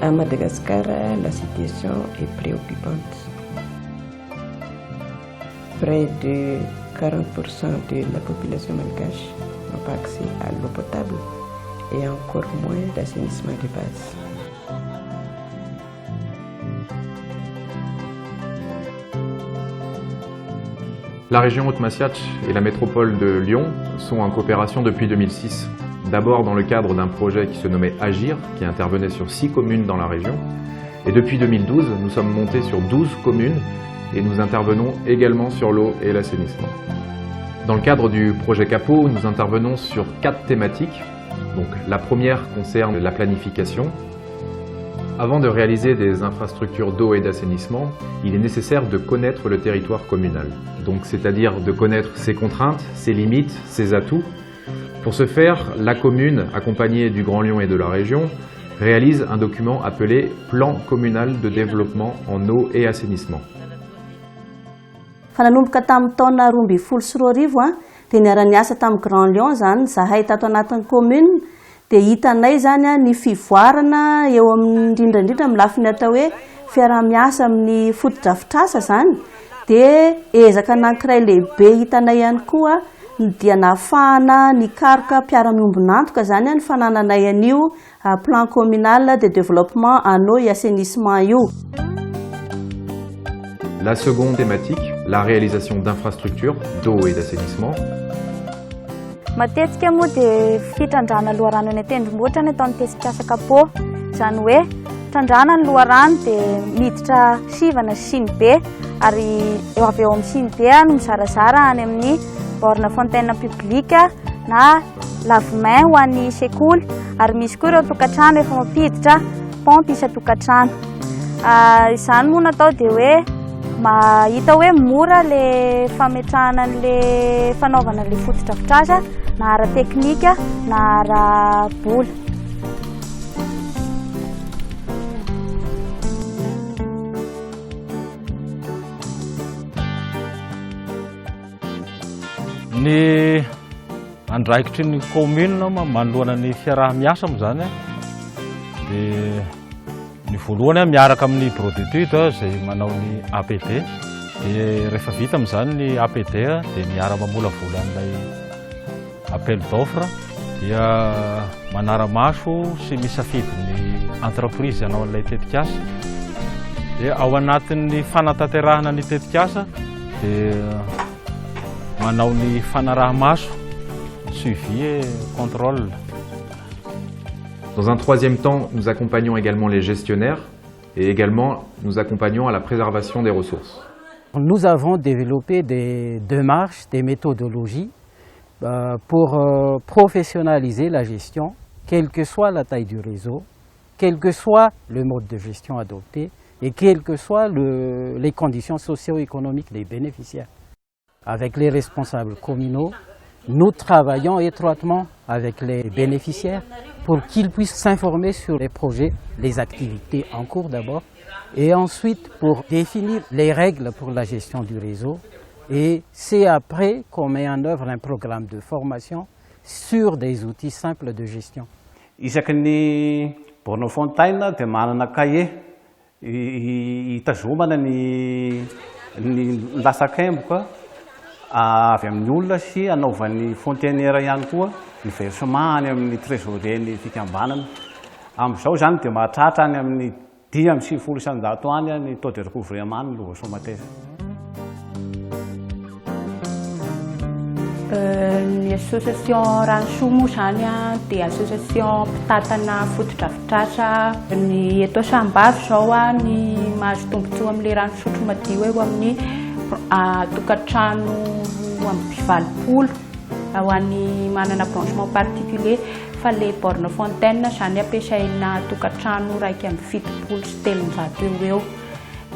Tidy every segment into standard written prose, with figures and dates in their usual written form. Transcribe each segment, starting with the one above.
À Madagascar, la situation est préoccupante. Près de 40% de la population malgache n'ont pas accès à l'eau potable et encore moins d'assainissement de base. La région Haute-Massiatch et la métropole de Lyon sont en coopération depuis 2006. D'abord dans le cadre d'un projet qui se nommait Agir, qui intervenait sur 6 communes dans la région. Et depuis 2012, nous sommes montés sur 12 communes et nous intervenons également sur l'eau et l'assainissement. Dans le cadre du projet CAPO, nous intervenons sur 4 thématiques. Donc, la première concerne la planification. Avant de réaliser des infrastructures d'eau et d'assainissement, il est nécessaire de connaître le territoire communal. Donc, c'est-à-dire de connaître ses contraintes, ses limites, ses atouts. Pour ce faire, la commune, accompagnée du Grand Lyon et de la région, réalise un document appelé Plan communal de développement en eau et assainissement. Fananomboka tamin'ny taona 2014 dia niara-niasa tamin'ny Grand Lyon zany zahay tato anatin'ny commune dia hitanay zany ny fivoarana eo amin'ny indrindrandrindra amin'ny lafiny atao hoe fiarah-miasa amin'ny fotodrafitrasa zany dia ezaka anankiray lehibe hitanay ihany koa dia nafahana nikaroka mpiara-miombonantoka zany ny fanananay an'io plan communal de développement en eau et assainissement io. La seconde thématique, la réalisation d'infrastructures d'eau et d'assainissement. Matetika moa dia fitrandrana loharano any an-tendrombohitra ny ataon'ny tesikasa CAPO. Izany hoe trandrana ny loharano dia miditra sivana sy Sinibe ary eo avy eo amin'ny Sinibe no mizarazara any amin'ny borne fontaine publique na lave-main ho an'ny sekoly ary misy koa ireo tokantrano efa mampiditra pompe isa-tokantrano. Izany moa natao dia hoe mahita hoe mora le fametrahana le fanaovana le fotodrafitrasa na ara-teknika na ara-bola. Ny andraikitry ny commune manoloana ny fiarah-miasa amin'izany dia ny voalohany miaraka amin'ny bureau d'étude izay manao ny APD dia rehefa vita amin'izany ny APD dia miara-mamolavola an'ilay appel d'offre dia manara-maso sy misafidy ny entreprise hanao an'ilay tetikasa dia ao anatin'ny fanatanterahana ny tetikasa dia manao ny fanaraha-maso, suivi et contrôle. Dans un troisième temps, nous accompagnons également les gestionnaires et également nous accompagnons à la préservation des ressources. Nous avons développé des démarches, des méthodologies pour professionnaliser la gestion, quelle que soit la taille du réseau, quel que soit le mode de gestion adopté et quelles que soient les conditions socio-économiques des bénéficiaires. Avec les responsables communaux, nous travaillons étroitement avec les bénéficiaires pour qu'ils puissent s'informer sur les projets, les activités en cours d'abord, et ensuite pour définir les règles pour la gestion du réseau. Et c'est après qu'on met en œuvre un programme de formation sur des outils simples de gestion. Isaky ny borne fontaine dia manana cahier hitazomana ny lasakemboka avy amin'ny olona sy anaovan'ny fontainiera ihany koa ny versement any amin'ny trésorier ny fikambanana. Amin'izao zany dia mahatratra any amin'ny 10,700 any ny taux de recouvrement ny Lova Somateza. Ny association Ranosoa moa zany dia association mpitatana fotodrafitrasa ny eto Sambavy zao ny mahazo tombontsoa amin'ilay rano fisotro madio eo amin'ny tokantrano amin'ny mpivalopolo ho an'ny manana branchement particulier fa le borne fontaine zany ampiasaina tokantrano raika amin'ny fitopolo sy telonjato eo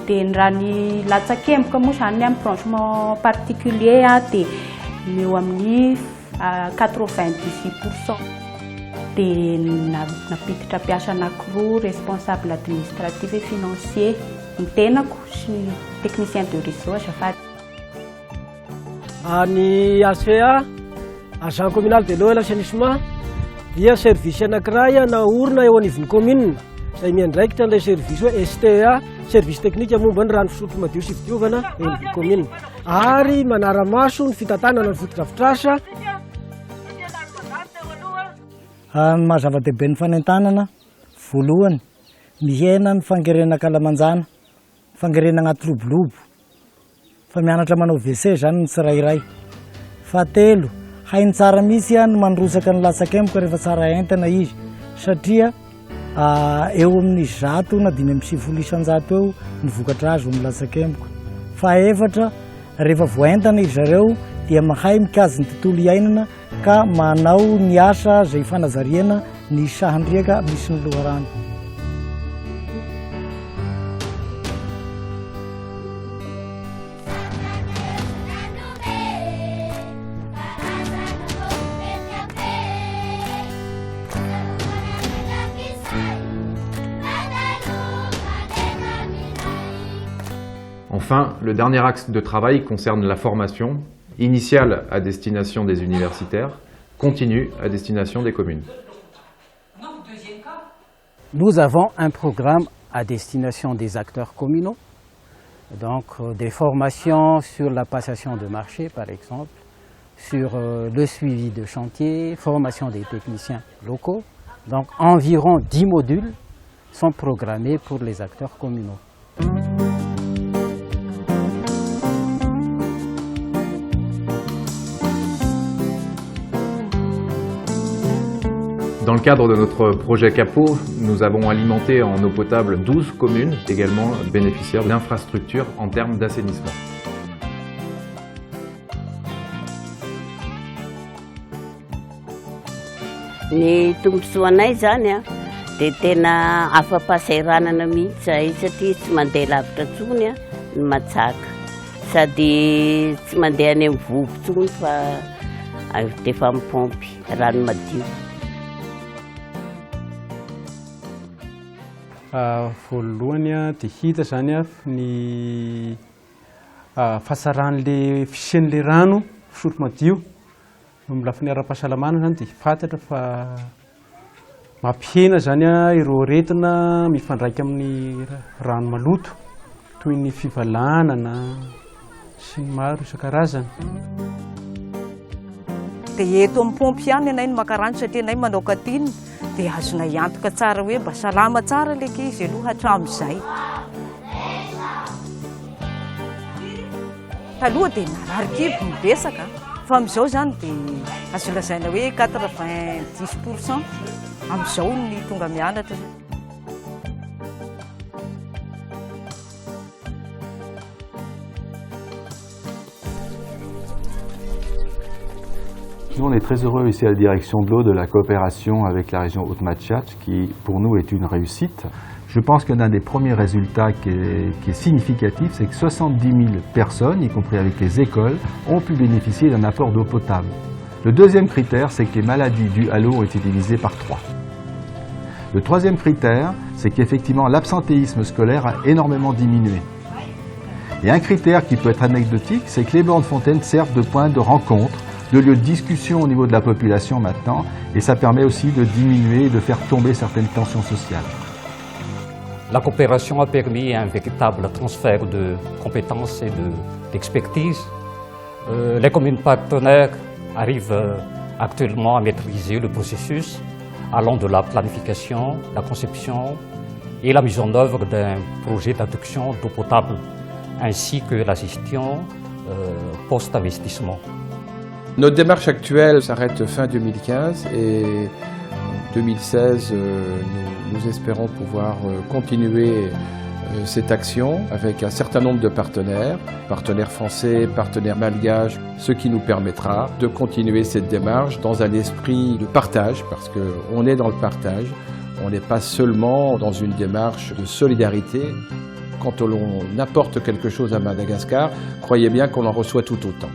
dia ny raha ny latsakemboka moa zany amin'ny branchement particulier dia eo amin'ny 98%. Dia napiditra mpiasa anankiroa responsable administratif et financier ny tenako sy ny technicien de réseau azafady. Ny ACA, agent communal de l'eau et l'assainissement, dia service anankiray naorina eo anivon'ny commune. izay miandraikitra n'ilay service hoe STA, service technique momba ny rano fisotro madio sy fidiovana eny commune. Ary manara-maso ny fitantanana ny fotodrafitrasa. Ny mahazava-dehibe ny fanentanana, voalohany, mihena ny fangerena kalamanjana, fangerena anaty lobolobo, fa mianatra manao WC zany ny tsirairay. Fahatelo, hainy tsara misy ny mandrosaka ny latsakemboka rehefa tsara entana izy, satria eo amin'ny 100 na 570 eo ny vokatra azo amin'ny latsakemboka. Fahaefatra, rehefa voentana izy zareo dia mahay mikajy ny tontolo iainana ka manao ny asa izay fanazariana ny sahandriaka misy ny loharano. Enfin, le dernier axe de travail concerne la formation, initiale à destination des universitaires, continue à destination des communes. Nous avons un programme à destination des acteurs communaux, donc des formations sur la passation de marché par exemple, sur le suivi de chantier, formation des techniciens locaux. Donc environ 10 modules sont programmés pour les acteurs communaux. Dans le cadre de notre projet Capot, nous avons alimenté en eau potable 12 communes, également bénéficiaires d'infrastructures en termes d'assainissement. Ny tombontsoanay zany dia tena afa-pahasahiranana mihitsy zahay satria tsy mandeha lavitra intsony ny Matsaka, sady tsy mandeha any amin'ny vovo intsony fa efa mipompy rano madio. Voalohany dia hita zany ny fahasaran'le fisian'le rano fisotro madio amin'ny lafiny ara-pahasalamana zany dia fantatra fa mampihena zany ireo aretina mifandraika amin'ny rano maloto toy ny fivalanana sy ny maro isan-karazany. Dia eto amin'ny pompy ihany anay no maka rano satria anay manao katiny dia azonay antoka tsara hoe mba salama tsara ilay izy aloha hatramin'izay. Taloha dia narary-kibo mibesaka fa amin'izao zany dia azo lazaina hoe 90% amin'izao ny tonga mianatra. Nous, on est très heureux ici à la direction de l'eau de la coopération avec la région Haute-Matchiach qui, pour nous, est une réussite. Je pense qu'un des premiers résultats qui est significatif, c'est que 70 000 personnes, y compris avec les écoles, ont pu bénéficier d'un apport d'eau potable. Le deuxième critère, c'est que les maladies dues à l'eau ont été divisées par 3. Le troisième critère, c'est qu'effectivement l'absentéisme scolaire a énormément diminué. Et un critère qui peut être anecdotique, c'est que les bornes fontaines servent de point de rencontre, de lieu de discussion au niveau de la population maintenant, et ça permet aussi de diminuer et de faire tomber certaines tensions sociales. La coopération a permis un véritable transfert de compétences et d'expertise. Les communes partenaires arrivent actuellement à maîtriser le processus allant de la planification, la conception et la mise en œuvre d'un projet d'adduction d'eau potable, ainsi que la gestion post-investissement. Notre démarche actuelle s'arrête fin 2015 et en 2016, nous espérons pouvoir continuer cette action avec un certain nombre de partenaires français, partenaires malgaches, ce qui nous permettra de continuer cette démarche dans un esprit de partage, parce qu'on est dans le partage, on n'est pas seulement dans une démarche de solidarité. Quand on apporte quelque chose à Madagascar, croyez bien qu'on en reçoit tout autant.